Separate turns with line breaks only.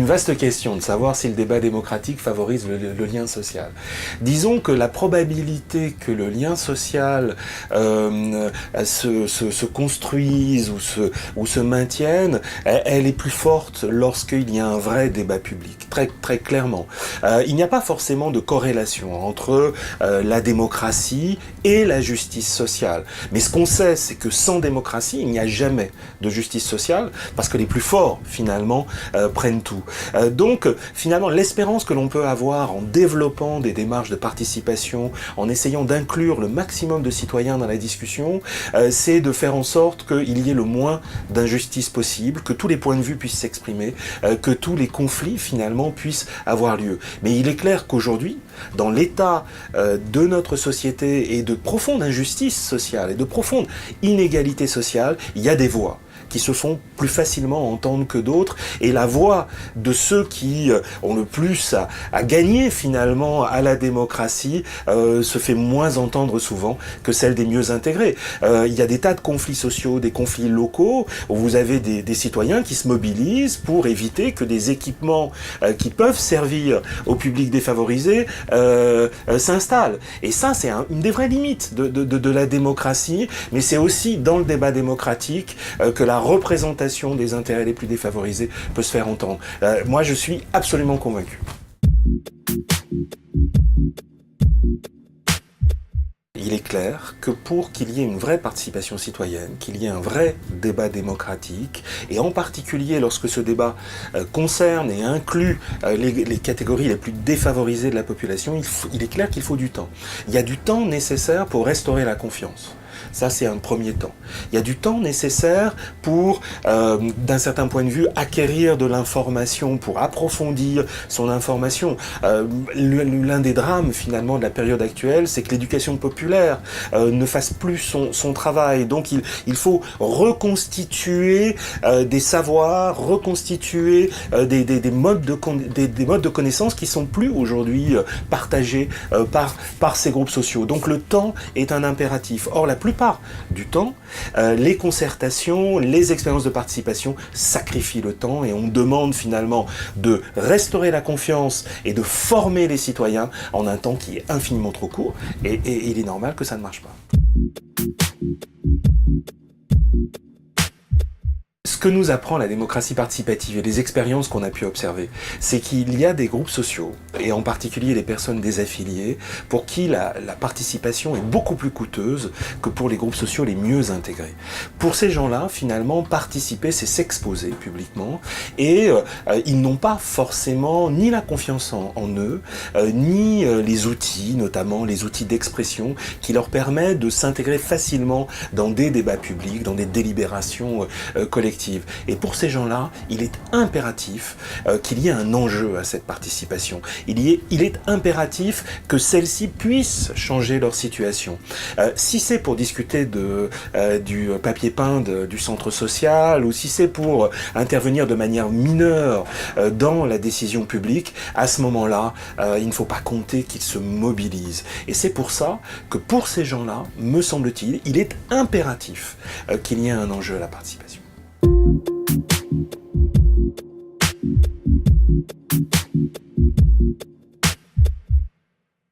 une vaste question de savoir si le débat démocratique favorise le lien social. Disons que la probabilité que le lien social se construise ou se maintienne, elle est plus forte lorsqu'il y a un vrai débat public, très clairement. Il n'y a pas forcément de corrélation entre la démocratie et la justice sociale. Mais ce qu'on sait, c'est que sans démocratie, il n'y a jamais de justice sociale, parce que les plus forts, finalement, prennent tout. Donc, finalement, l'espérance que l'on peut avoir en développant des démarches de participation, en essayant d'inclure le maximum de citoyens dans la discussion, c'est de faire en sorte qu'il y ait le moins d'injustice possible, que tous les points de vue puissent s'exprimer, que tous les conflits, finalement, puissent avoir lieu. Mais il est clair qu'aujourd'hui, dans l'état de notre société et de profonde injustice sociale et de profonde inégalité sociale, il y a des voix qui se font plus facilement entendre que d'autres, et la voix de ceux qui ont le plus à gagner finalement à la démocratie se fait moins entendre souvent que celle des mieux intégrés. Il y a des tas de conflits sociaux, des conflits locaux, où vous avez des citoyens qui se mobilisent pour éviter que des équipements qui peuvent servir au public défavorisé s'installent. Et ça, c'est une des vraies limites de la démocratie, mais c'est aussi dans le débat démocratique que la représentation des intérêts les plus défavorisés peut se faire entendre. Moi, je suis absolument convaincu. Il est clair que pour qu'il y ait une vraie participation citoyenne, qu'il y ait un vrai débat démocratique, et en particulier lorsque ce débat concerne et inclut les catégories les plus défavorisées de la population, il est clair qu'il faut du temps. Il y a du temps nécessaire pour restaurer la confiance. Ça, c'est un premier temps. Il y a du temps nécessaire pour, d'un certain point de vue, acquérir de l'information, pour approfondir son information. L'un des drames, finalement, de la période actuelle, c'est que l'éducation populaire ne fasse plus son travail. Donc, il faut reconstituer des savoirs, reconstituer des modes de connaissances qui sont plus aujourd'hui partagés par ces groupes sociaux. Donc, le temps est un impératif. Or, la plupart du temps, les concertations, les expériences de participation sacrifient le temps, et on demande finalement de restaurer la confiance et de former les citoyens en un temps qui est infiniment trop court, et il est normal que ça ne marche pas. Ce que nous apprend la démocratie participative et les expériences qu'on a pu observer, c'est qu'il y a des groupes sociaux, et en particulier les personnes désaffiliées, pour qui la participation est beaucoup plus coûteuse que pour les groupes sociaux les mieux intégrés. Pour ces gens-là, finalement, participer, c'est s'exposer publiquement, et ils n'ont pas forcément ni la confiance en eux, ni les outils, notamment les outils d'expression, qui leur permettent de s'intégrer facilement dans des débats publics, dans des délibérations collectives. Et pour ces gens-là, il est impératif qu'il y ait un enjeu à cette participation. Il est impératif que celle-ci puisse changer leur situation. Si c'est pour discuter du papier peint du centre social, ou si c'est pour intervenir de manière mineure dans la décision publique, à ce moment-là, il ne faut pas compter qu'ils se mobilisent. Et c'est pour ça que pour ces gens-là, me semble-t-il, il est impératif qu'il y ait un enjeu à la participation.